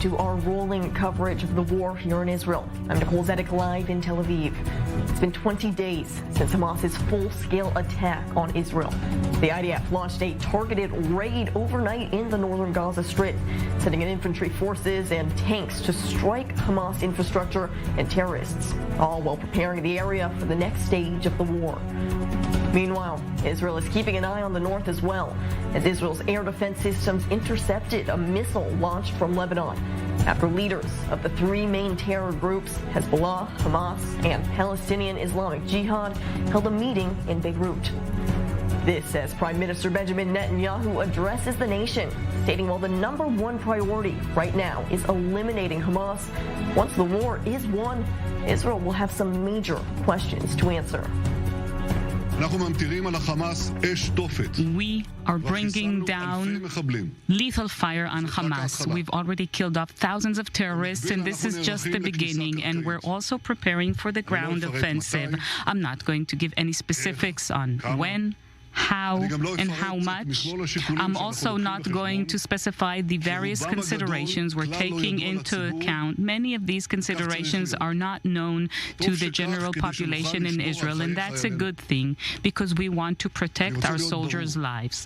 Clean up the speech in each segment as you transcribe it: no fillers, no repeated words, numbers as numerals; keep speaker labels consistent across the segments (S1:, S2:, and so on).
S1: to our rolling coverage of the war here in Israel. I'm Nicole Zedek live in Tel Aviv. It's been 20 days since Hamas's full-scale attack on Israel. The IDF launched a targeted raid overnight in the northern Gaza Strip, sending in infantry forces and tanks to strike Hamas infrastructure and terrorists, all while preparing the area for the next stage of the war. Meanwhile, Israel is keeping an eye on the north as well, as Israel's air defense systems intercepted a missile launched from Lebanon after leaders of the three main terror groups, Hezbollah, Hamas, and Palestinian Islamic Jihad, held a meeting in Beirut. This as Prime Minister Benjamin Netanyahu addresses the nation, stating while the number one priority right now is eliminating Hamas, once the war is won, Israel will have some major questions to answer.
S2: We are bringing down lethal fire on Hamas. We've already killed off thousands of terrorists, and this is just the beginning, and we're also preparing for the ground offensive. I'm not going to give any specifics on when, how, and how much. I'm also not going to specify the various considerations we're taking into account. Many of these considerations are not known to the general population in Israel, and that's a good thing because we want to protect our soldiers' lives.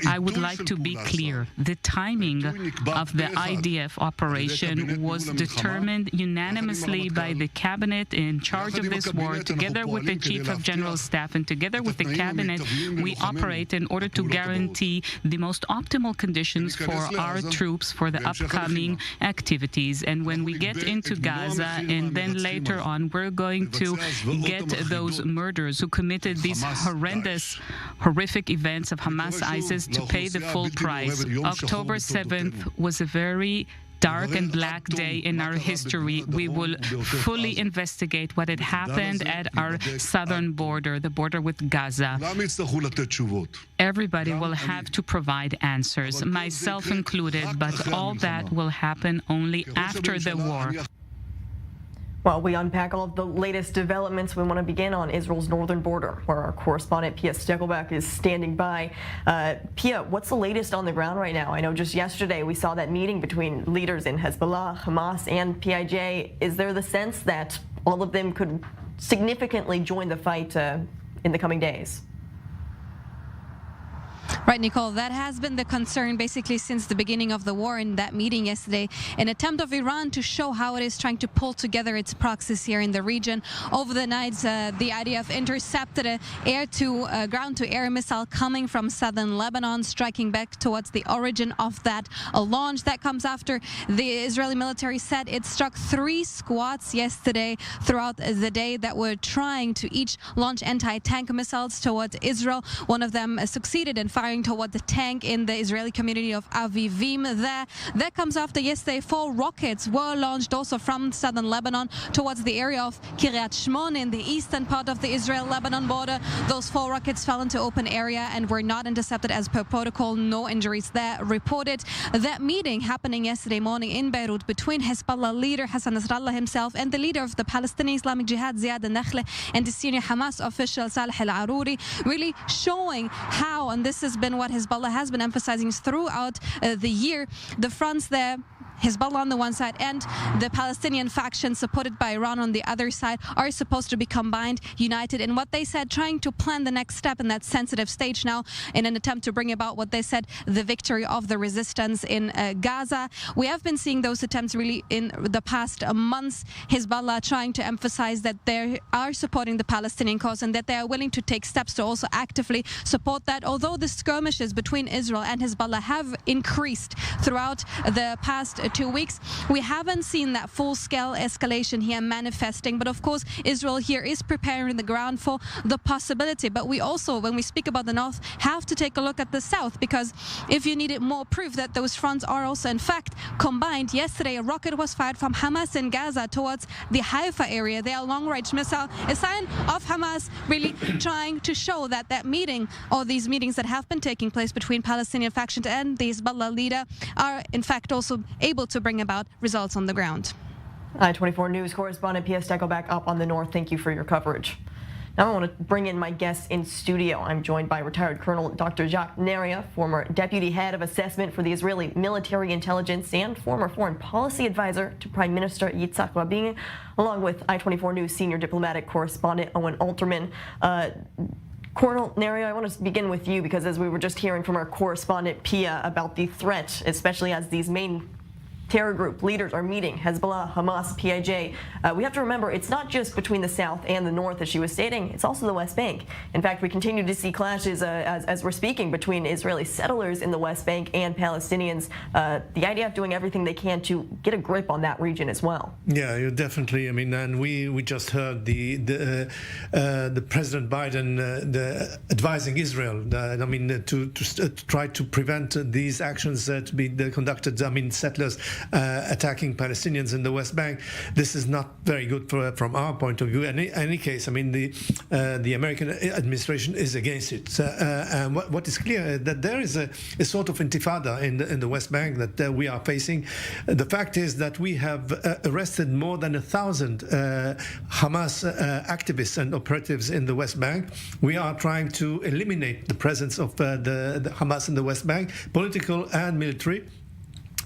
S2: I would like to be clear. The timing of the IDF operation was determined unanimously by the cabinet in charge of this war, together with the Chief of General Staff, and together with the cabinet, we operate in order to guarantee the most optimal conditions for our troops for the upcoming activities. And when we get into Gaza, and then later on, we're going to get those murderers who committed these horrific events of Hamas ISIS to pay the full price. October 7th was a very dark and black day in our history. We will fully investigate what had happened at our southern border, the border with Gaza. Everybody will have to provide answers, myself included, but all that will happen only after the war.
S1: While we unpack all of the latest developments, we want to begin on Israel's northern border, where our correspondent Pia Steckelbach is standing by. Pia, what's the latest on the ground right now? I know just yesterday we saw that meeting between leaders in Hezbollah, Hamas, and PIJ. Is there the sense that all of them could significantly join the fight in the coming days?
S3: Right, Nicole, that has been the concern basically since the beginning of the war. In that meeting yesterday, an attempt of Iran to show how it is trying to pull together its proxies here in the region. Over the night, the IDF intercepted a ground-to-air missile coming from southern Lebanon, striking back towards the origin of that launch. That comes after the Israeli military said it struck 3 squads yesterday throughout the day that were trying to each launch anti-tank missiles towards Israel. One of them succeeded in firing toward the tank in the Israeli community of Avivim there. That comes after yesterday 4 rockets were launched also from southern Lebanon towards the area of Kiryat Shmon in the eastern part of the Israel-Lebanon border. Those 4 rockets fell into open area and were not intercepted as per protocol. No injuries there reported. That meeting happening yesterday morning in Beirut between Hezbollah leader Hassan Nasrallah himself and the leader of the Palestinian Islamic Jihad Ziad al-Nakhle and the senior Hamas official Saleh al-Aruri, really showing how, and this has been what Hezbollah has been emphasizing throughout the year, the fronts there, Hezbollah on the one side and the Palestinian faction supported by Iran on the other side, are supposed to be combined, united in what they said, trying to plan the next step in that sensitive stage now in an attempt to bring about what they said the victory of the resistance in Gaza. We have been seeing those attempts really in the past months. Hezbollah trying to emphasize that they are supporting the Palestinian cause and that they are willing to take steps to also actively support that. Although the skirmishes between Israel and Hezbollah have increased throughout the past 2 weeks, we haven't seen that full-scale escalation here manifesting. But of course, Israel here is preparing the ground for the possibility. But we also, when we speak about the north, have to take a look at the south, because if you needed more proof that those fronts are also in fact combined, yesterday a rocket was fired from Hamas in Gaza towards the Haifa area. Their long-range missile, a sign of Hamas really trying to show that that meeting, or these meetings that have been taking place between Palestinian factions and the Hezbollah leader, are in fact also able to bring about results on the ground.
S1: I-24 News correspondent Pia Steckelbach up on the north. Thank you for your coverage. Now I want to bring in my guest in studio. I'm joined by retired Colonel Dr. Jacques Neria, former Deputy Head of Assessment for the Israeli Military Intelligence and former Foreign Policy Advisor to Prime Minister Yitzhak Rabin, along with I-24 News Senior Diplomatic Correspondent Owen Alterman. Colonel Neria, I want to begin with you because as we were just hearing from our correspondent Pia about the threat, especially as these main terror group leaders are meeting, Hezbollah, Hamas, PIJ. We have to remember it's not just between the south and the north, as she was stating, it's also the West Bank. In fact, we continue to see clashes as we're speaking between Israeli settlers in the West Bank and Palestinians. The IDF doing everything they can to get a grip on that region as well.
S4: Yeah, definitely. I mean, and we just heard the President Biden advising Israel. To try to prevent these actions to be conducted. I mean, settlers attacking Palestinians in the West Bank. This is not very good from our point of view. In any case, I mean, the American administration is against it. And what is clear that there is a sort of intifada in the West Bank that we are facing. The fact is that we have arrested more than 1,000 Hamas activists and operatives in the West Bank. We are trying to eliminate the presence of the Hamas in the West Bank, political and military.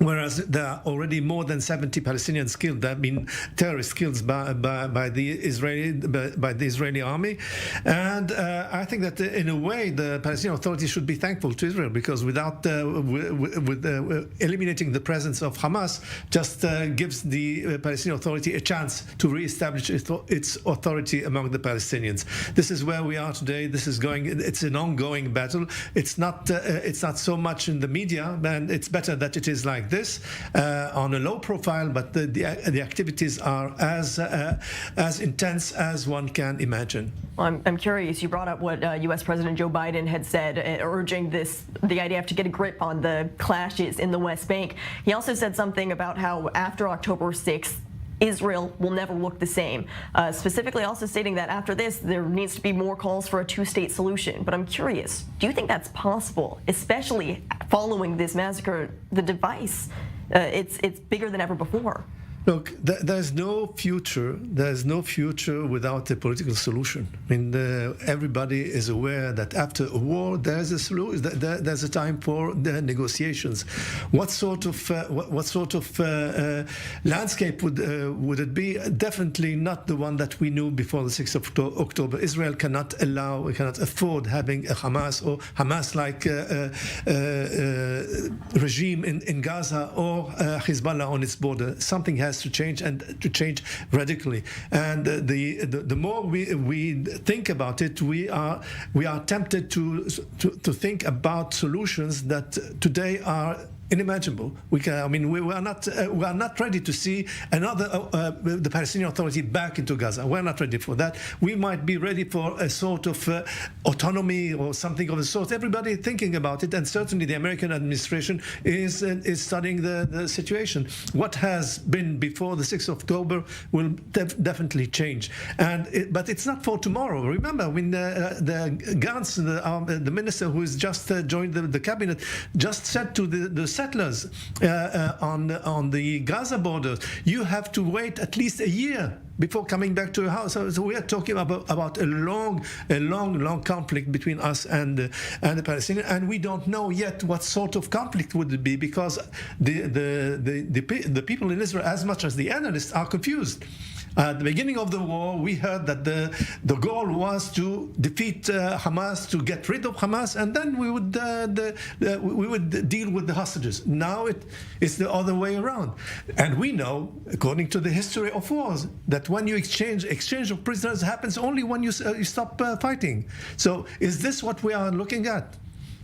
S4: Whereas there are already more than 70 Palestinians killed, that mean terrorist kills by the Israeli army, and I think that in a way the Palestinian Authority should be thankful to Israel because without eliminating the presence of Hamas, just gives the Palestinian Authority a chance to re-establish its authority among the Palestinians. This is where we are today. It's an ongoing battle. It's not so much in the media, and it's better that it is like this on a low profile, but the activities are as intense as one can imagine.
S1: Well, I'm curious, you brought up what U.S. President Joe Biden had said, urging the IDF to get a grip on the clashes in the West Bank. He also said something about how after October 6th, Israel will never look the same, specifically also stating that after this, there needs to be more calls for a two-state solution. But I'm curious, do you think that's possible, especially following this massacre? The device, it's bigger than ever before.
S4: Look, there's no future without a political solution. I mean, everybody is aware that after a war, there's a time for the negotiations. What sort of landscape would it be? Definitely not the one that we knew before the 6th of October. Israel cannot afford having a Hamas-like regime in Gaza or Hezbollah on its border. Something has to change, and to change radically. And the more we think about it, we are tempted to think about solutions that today are unimaginable. We are not ready to see the Palestinian Authority back into Gaza. We're not ready for that. We might be ready for a sort of autonomy or something of the sort. Everybody thinking about it, and certainly the American administration is studying the situation. What has been before the 6th of October will definitely change. But it's not for tomorrow. Remember, when the Gantz, the minister who has just joined the cabinet, just said to the settlers on the Gaza border, you have to wait at least a year before coming back to your house. So we are talking about a long conflict between us and the Palestinians, and we don't know yet what sort of conflict would it be, because the people in Israel, as much as the analysts, are confused. At the beginning of the war, we heard that the goal was to defeat Hamas, to get rid of Hamas, and then we would deal with the hostages. Now it's the other way around, and we know, according to the history of wars, that when you exchange of prisoners happens only when you stop fighting. So is this what we are looking at?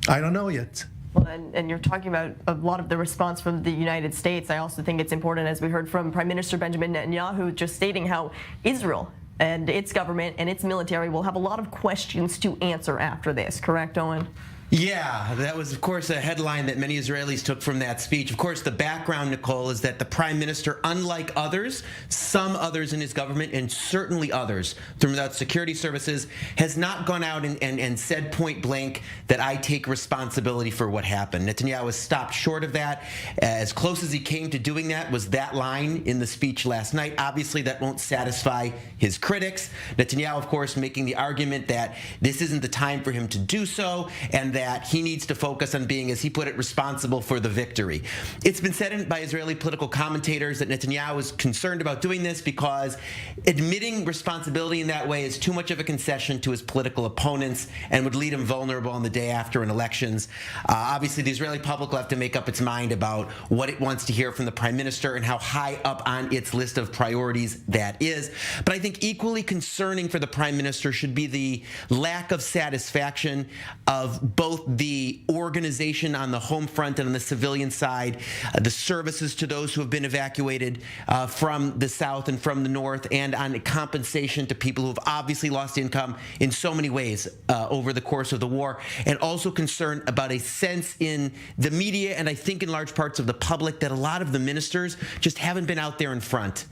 S4: I don't know yet.
S1: Well, and you're talking about a lot of the response from the United States. I also think it's important, as we heard from Prime Minister Benjamin Netanyahu, just stating how Israel and its government and its military will have a lot of questions to answer after this. Correct, Owen?
S5: Yeah, that was, of course, a headline that many Israelis took from that speech. Of course, the background, Nicole, is that the prime minister, unlike others, some others in his government, and certainly others throughout security services, has not gone out and said point blank that I take responsibility for what happened. Netanyahu has stopped short of that. As close as he came to doing that was that line in the speech last night. Obviously, that won't satisfy his critics. Netanyahu, of course, making the argument that this isn't the time for him to do so, and that he needs to focus on being, as he put it, responsible for the victory. It's been said by Israeli political commentators that Netanyahu is concerned about doing this because admitting responsibility in that way is too much of a concession to his political opponents and would lead him vulnerable on the day after in elections. Obviously, the Israeli public will have to make up its mind about what it wants to hear from the prime minister and how high up on its list of priorities that is. But I think equally concerning for the prime minister should be the lack of satisfaction of both the organization on the home front and on the civilian side, the services to those who have been evacuated from the south and from the north, and on compensation to people who have obviously lost income in so many ways over the course of the war, and also concern about a sense in the media and I think in large parts of the public that a lot of the ministers just haven't been out there in front,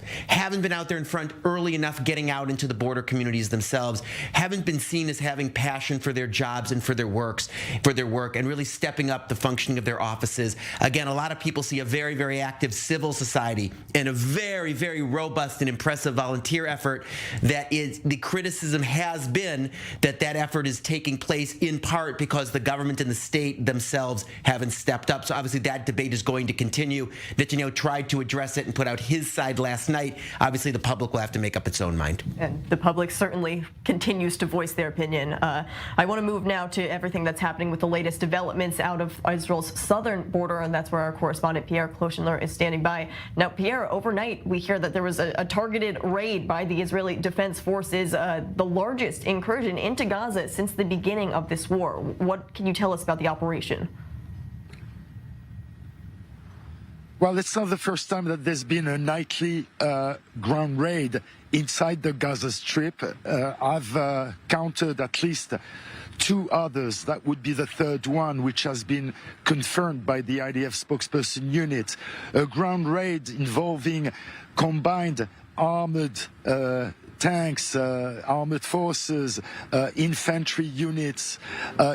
S5: early enough getting out into the border communities themselves, haven't been seen as having passion for their jobs and for their work, and really stepping up the functioning of their offices. Again, a lot of people see a very, very active civil society and a very, very robust and impressive volunteer effort. That is, the criticism has been that that effort is taking place in part because the government and the state themselves haven't stepped up. So obviously that debate is going to continue. Netanyahu tried to address it and put out his side last night. Obviously the public will have to make up its own mind.
S1: And the public certainly continues to voice their opinion. I want to move now to everything that's happening with the latest developments out of Israel's southern border, and that's where our correspondent Pierre Kloschenler is standing by. Now, Pierre, overnight we hear that there was a targeted raid by the Israeli Defense Forces, the largest incursion into Gaza since the beginning of this war. What can you tell us about the operation?
S6: Well, it's not the first time that there's been a nightly ground raid inside the Gaza Strip. I've counted at least 2 others. That would be the third one, which has been confirmed by the IDF spokesperson unit. A ground raid involving combined armored tanks, armored forces, infantry units,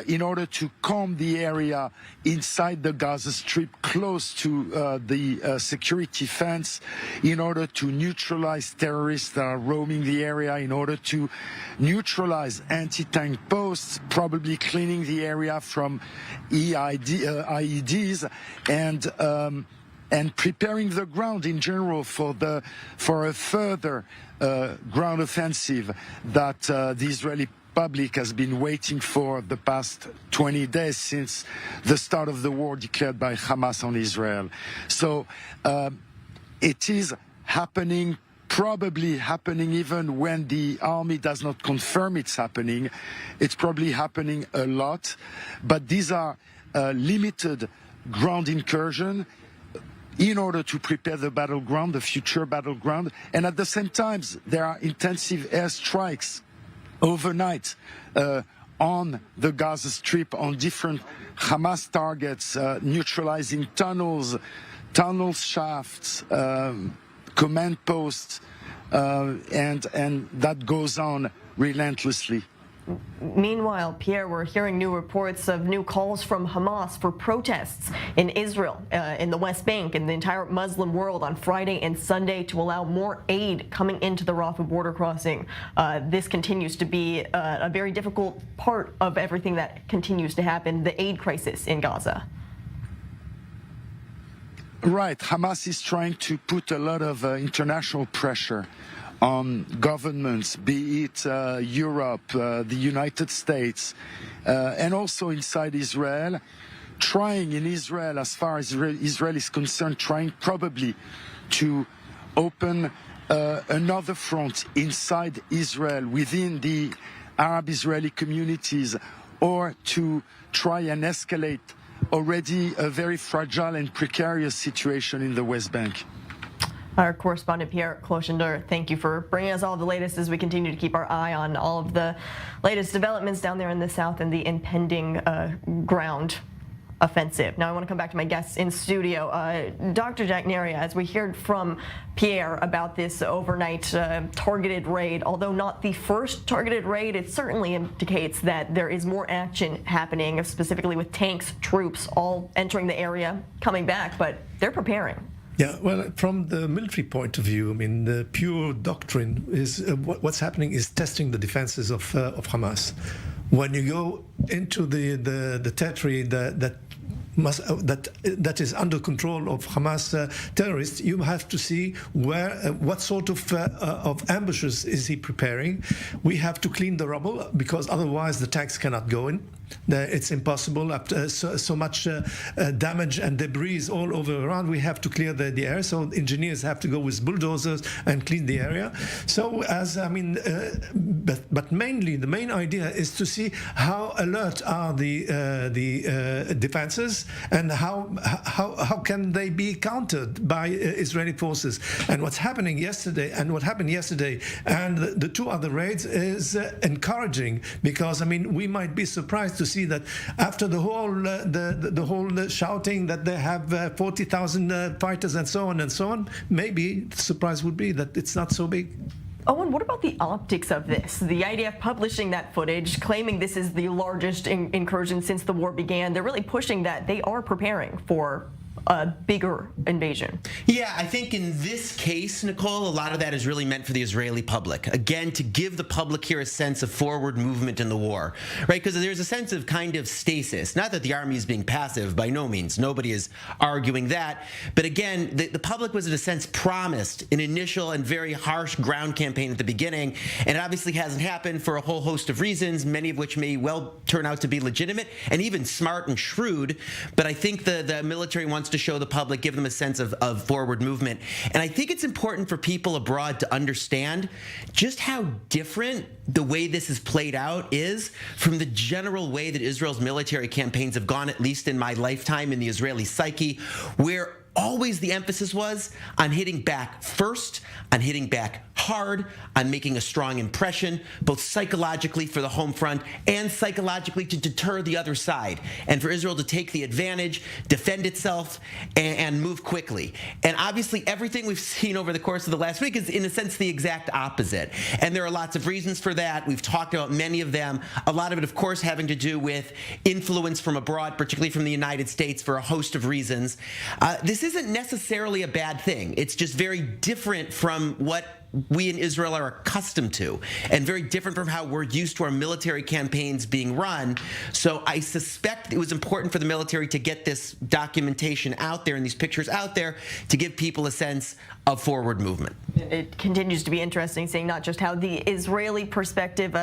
S6: in order to calm the area inside the Gaza Strip close to the security fence, in order to neutralize terrorists that are roaming the area, in order to neutralize anti-tank posts, probably cleaning the area from IEDs, and preparing the ground in general for a further ground offensive that the Israeli public has been waiting for the past 20 days since the start of the war declared by Hamas on Israel. So it is happening, probably happening even when the army does not confirm it's happening. It's probably happening a lot, but these are limited ground incursion in order to prepare the battleground, the future battleground. And at the same time, there are intensive airstrikes overnight on the Gaza Strip on different Hamas targets, neutralizing tunnels, shafts, command posts, and that goes on relentlessly.
S1: Meanwhile, Pierre, we're hearing new reports of new calls from Hamas for protests in Israel, in the West Bank, and the entire Muslim world on Friday and Sunday to allow more aid coming into the Rafah border crossing. This continues to be a very difficult part of everything that continues to happen, the aid crisis in Gaza.
S6: Right. Hamas is trying to put a lot of international pressure on governments, be it Europe, the United States, and also inside Israel, trying in Israel, as far as Israel is concerned, trying probably to open another front inside Israel within the Arab-Israeli communities, or to try and escalate already a very fragile and precarious situation in the West Bank.
S1: Our correspondent Pierre Clochender, thank you for bringing us all the latest as we continue to keep our eye on all of the latest developments down there in the south and the impending ground offensive. Now I want to come back to my guests in studio. Dr. Jack Neria, as we heard from Pierre about this overnight targeted raid, although not the first targeted raid, it certainly indicates that there is more action happening, specifically with tanks, troops all entering the area, coming back, but they're preparing.
S4: Yeah, well, from the military point of view, I mean, the pure doctrine is what's happening is testing the defenses of Hamas. When you go into the territory that is under control of Hamas terrorists, you have to see what sort of ambushes is he preparing. We have to clean the rubble because otherwise the tanks cannot go in. It's impossible. So much damage and debris all over around. We have to clear the area. So engineers have to go with bulldozers and clean the area. So but mainly the main idea is to see how alert are the defenses and how can they be countered by Israeli forces. And what happened yesterday and the two other raids is encouraging, because I mean we might be surprised to see that after the whole shouting that they have 40,000 fighters and so on, maybe the surprise would be that it's not so big.
S1: Owen, what about the optics of this? The IDF publishing that footage, claiming this is the largest incursion since the war began. They're really pushing that they are preparing for a bigger invasion.
S5: Yeah, I think in this case, Nicole, a lot of that is really meant for the Israeli public. Again, to give the public here a sense of forward movement in the war, right? Because there's a sense of kind of stasis. Not that the army is being passive, by no means. Nobody is arguing that. But again, the public was in a sense promised an initial and very harsh ground campaign at the beginning. And it obviously hasn't happened for a whole host of reasons, many of which may well turn out to be legitimate and even smart and shrewd. But I think the military wants to show the public, give them a sense of forward movement. And I think it's important for people abroad to understand just how different the way this is played out is from the general way that Israel's military campaigns have gone, at least in my lifetime in the Israeli psyche, where always the emphasis was on hitting back first, on hitting back hard, on making a strong impression, both psychologically for the home front and psychologically to deter the other side, and for Israel to take the advantage, defend itself, and move quickly. And obviously everything we've seen over the course of the last week is in a sense the exact opposite. And there are lots of reasons for that. We've talked about many of them. A lot of it, of course, having to do with influence from abroad, particularly from the United States, for a host of reasons. This isn't necessarily a bad thing. It's just very different from what we in Israel are accustomed to, and very different from how we're used to our military campaigns being run. So I suspect it was important for the military to get this documentation out there and these pictures out there to give people a sense of forward movement.
S1: It continues to be interesting seeing not just how the Israeli perspective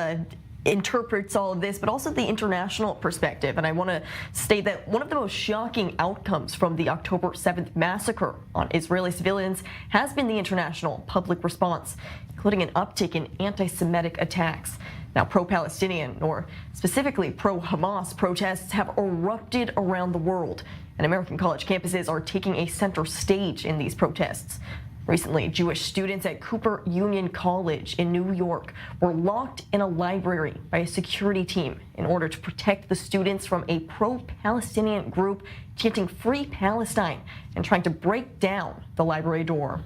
S1: interprets all of this, but also the international perspective. And I want to state that one of the most shocking outcomes from the October 7th massacre on Israeli civilians has been the international public response, including an uptick in anti-Semitic attacks. Now, pro-Palestinian, or specifically pro-Hamas protests have erupted around the world, and American college campuses are taking a center stage in these protests. Recently, Jewish students at Cooper Union College in New York were locked in a library by a security team in order to protect the students from a pro-Palestinian group chanting "Free Palestine" and trying to break down the library door.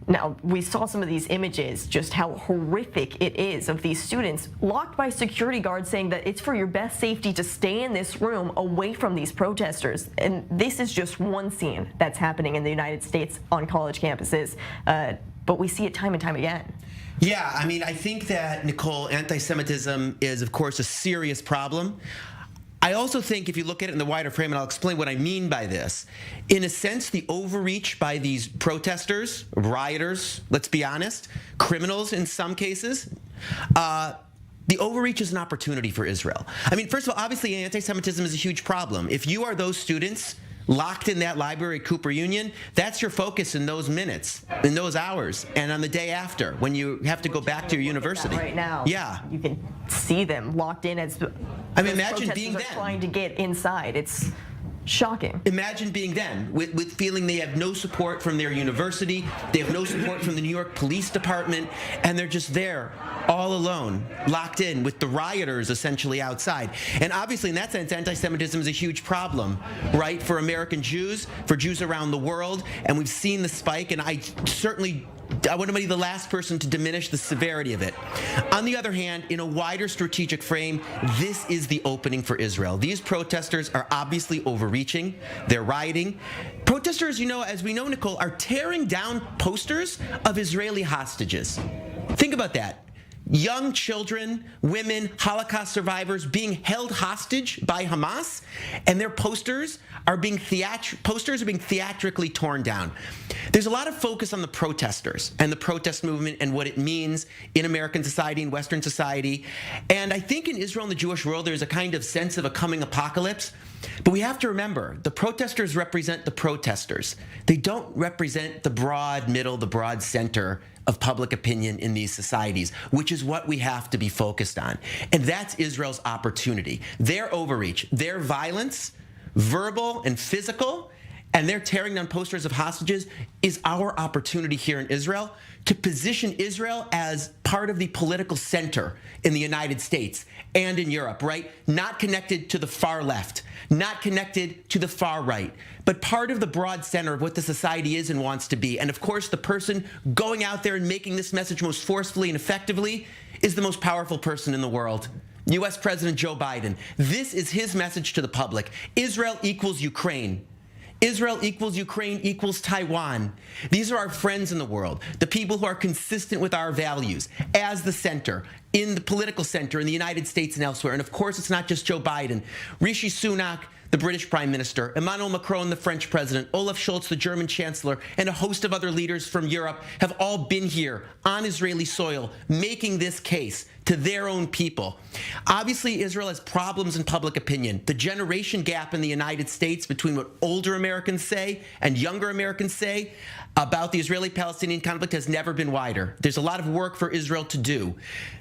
S1: Now, we saw some of these images, just how horrific it is of these students locked by security guards saying that it's for your best safety to stay in this room away from these protesters. And this is just one scene that's happening in the United States on college campuses, but we see it time and time again.
S5: Yeah, I mean, I think that, Nicole, anti-Semitism is, of course, a serious problem. I also think if you look at it in the wider frame, and I'll explain what I mean by this, in a sense, the overreach by these protesters, rioters, let's be honest, criminals in some cases, the overreach is an opportunity for Israel. I mean, first of all, obviously anti-Semitism is a huge problem. If you are those students locked in that library at Cooper Union, that's your focus in those minutes, in those hours, and on the day after, when you have to go back to your university.
S1: Right now,
S5: yeah,
S1: you can see them locked in as
S5: I mean, imagine being
S1: them trying to get inside. It's Shocking.
S5: Imagine being them with feeling they have no support from their university, they have no support from the New York Police Department, and they're just there all alone, locked in with the rioters essentially outside. And obviously, in that sense, anti-Semitism is a huge problem, right, for American Jews, for Jews around the world. And we've seen the spike, and I want to be the last person to diminish the severity of it. On the other hand, in a wider strategic frame, this is the opening for Israel. These protesters are obviously overreaching. They're rioting. Protesters, as we know, Nicole, are tearing down posters of Israeli hostages. Think about that. Young children, women, Holocaust survivors being held hostage by Hamas, and their posters are being theatrically torn down. There's a lot of focus on the protesters and the protest movement and what it means in American society and Western society. And I think in Israel and the Jewish world, there's a kind of sense of a coming apocalypse. But we have to remember, the protesters represent the protesters. They don't represent the broad middle, the broad center of public opinion in these societies, which is what we have to be focused on. And that's Israel's opportunity. Their overreach, their violence, verbal and physical, and their tearing down posters of hostages is our opportunity here in Israel to position Israel as part of the political center in the United States and in Europe, right? Not connected to the far left, not connected to the far right, but part of the broad center of what the society is and wants to be. And of course, the person going out there and making this message most forcefully and effectively is the most powerful person in the world. U.S. President Joe Biden. This is his message to the public. Israel equals Ukraine. Israel equals Ukraine equals Taiwan. These are our friends in the world, the people who are consistent with our values as the center, in the political center in the United States and elsewhere. And of course, it's not just Joe Biden. Rishi Sunak, the British Prime Minister, Emmanuel Macron, the French President, Olaf Scholz, the German Chancellor, and a host of other leaders from Europe have all been here on Israeli soil making this case to their own people. Obviously, Israel has problems in public opinion. The generation gap in the United States between what older Americans say and younger Americans say about the Israeli-Palestinian conflict has never been wider. There's a lot of work for Israel to do.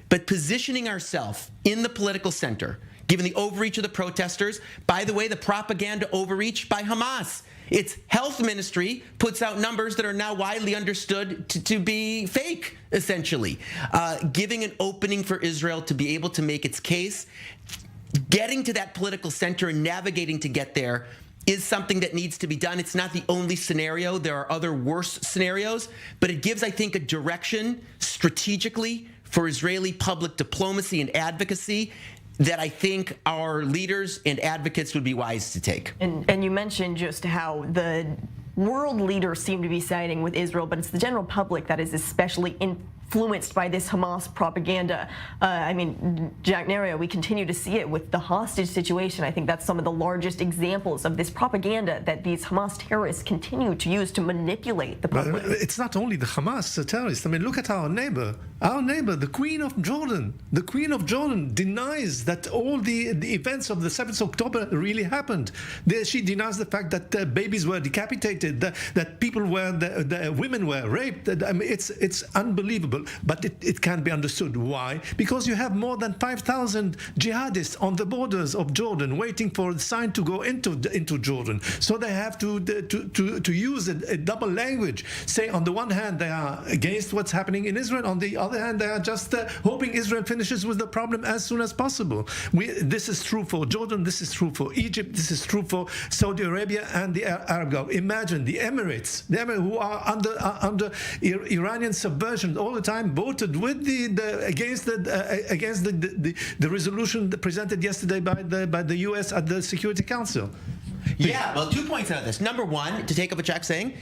S5: But positioning ourselves in the political center, given the overreach of the protesters, by the way, the propaganda overreach by Hamas. Its health ministry puts out numbers that are now widely understood to be fake, essentially, giving an opening for Israel to be able to make its case. Getting to that political center and navigating to get there is something that needs to be done. It's not the only scenario. There are other worse scenarios, but it gives, I think, a direction strategically for Israeli public diplomacy and advocacy that I think our leaders and advocates would be wise to take.
S1: And you mentioned just how the world leaders seem to be siding with Israel, but it's the general public that is especially influenced by this Hamas propaganda. Jack Nario, we continue to see it with the hostage situation. I think that's some of the largest examples of this propaganda that these Hamas terrorists continue to use to manipulate the public.
S4: But it's not only the Hamas terrorists. look at our neighbor, the Queen of Jordan. The Queen of Jordan denies that all the events of the 7th of October really happened. She denies the fact that babies were decapitated, that people the women were raped. It's unbelievable. But it can be understood. Why? Because you have more than 5,000 jihadists on the borders of Jordan waiting for the sign to go into Jordan. So they have to use a double language. Say, on the one hand, they are against what's happening in Israel. On the other hand, they are just hoping Israel finishes with the problem as soon as possible. This is true for Jordan. This is true for Egypt. This is true for Saudi Arabia and the Arab Gulf. Imagine the Emirates who are under Iranian subversion all the time, voted with against the resolution presented yesterday by the U.S. at the Security Council.
S5: Yeah, well, 2 points out of this. Number one, to take up what Jack's saying,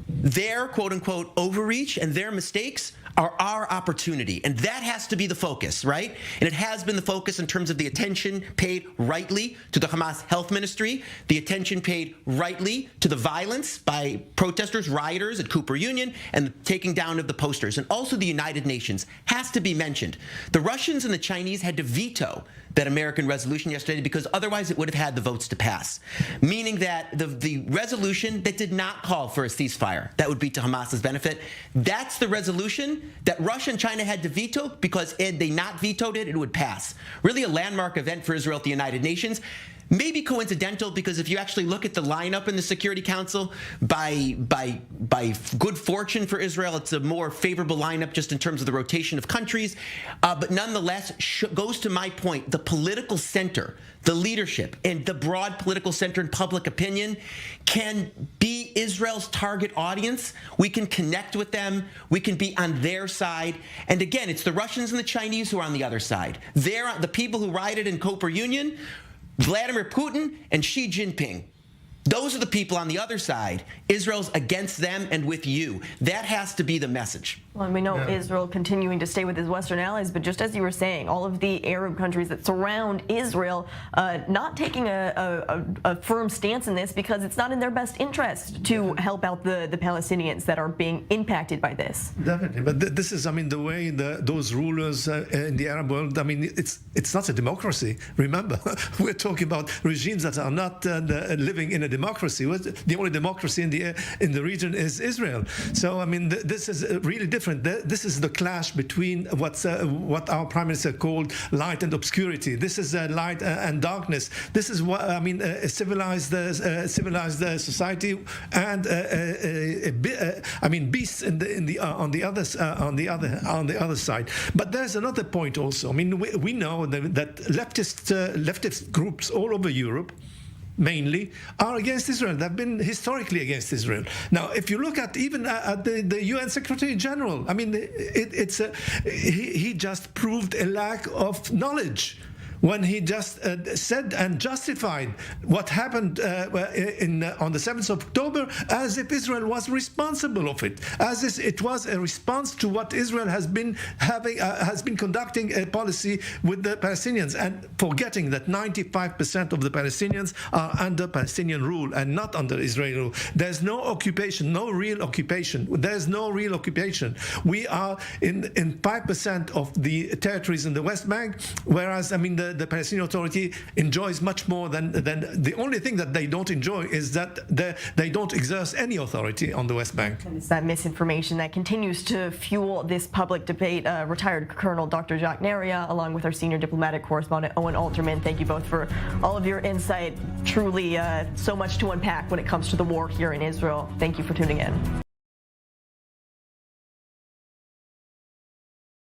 S5: their quote-unquote overreach and their mistakes are our opportunity. And that has to be the focus, right? And it has been the focus in terms of the attention paid rightly to the Hamas health ministry, the attention paid rightly to the violence by protesters, rioters at Cooper Union, and the taking down of the posters. And also the United Nations has to be mentioned. The Russians and the Chinese had to veto that American resolution yesterday because otherwise it would have had the votes to pass. Meaning that the resolution that did not call for a ceasefire, that would be to Hamas's benefit, that's the resolution that Russia and China had to veto because had they not vetoed it, it would pass. Really a landmark event for Israel at the United Nations. Maybe coincidental because if you actually look at the lineup in the Security Council, by good fortune for Israel, it's a more favorable lineup just in terms of the rotation of countries. But nonetheless, goes to my point, the political center, the leadership, and the broad political center and public opinion can be Israel's target audience. We can connect with them. We can be on their side. And again, it's the Russians and the Chinese who are on the other side. They're the people who rioted in Cooper Union, Vladimir Putin and Xi Jinping. Those are the people on the other side. Israel's against them and with you. That has to be the message.
S1: Well, and we know Israel continuing to stay with his Western allies, but just as you were saying, all of the Arab countries that surround Israel not taking a firm stance in this because it's not in their best interest to help out the Palestinians that are being impacted by this.
S4: Definitely, but this is, I mean, the way those rulers in the Arab world, I mean, it's not a democracy. Remember, we're talking about regimes that are not living in a democracy. The only democracy in the region is Israel. So, I mean, this is really different. This is the clash between what our Prime Minister called light and obscurity. This is light and darkness. This is what I mean, a civilized society and I mean beasts on the other side. But there's another point also. I mean, we know that leftist groups all over Europe mainly are against Israel. They've been historically against Israel. Now, if you look at even at the UN Secretary General, I mean, he just proved a lack of knowledge when he just said and justified what happened on the 7th of October as if Israel was responsible of it, as if it was a response to what Israel has been conducting a policy with the Palestinians, and forgetting that 95% of the Palestinians are under Palestinian rule and not under Israeli rule. There's no occupation, no real occupation. There's no real occupation. We are in 5% of the territories in the West Bank, whereas, I mean, the Palestinian Authority enjoys much more than the only thing that they don't enjoy is that they don't exert any authority on the West Bank.
S1: And it's that misinformation that continues to fuel this public debate. Retired Colonel Dr. Jacques Neria, along with our senior diplomatic correspondent Owen Alterman. Thank you both for all of your insight. Truly so much to unpack when it comes to the war here in Israel. Thank you for tuning in.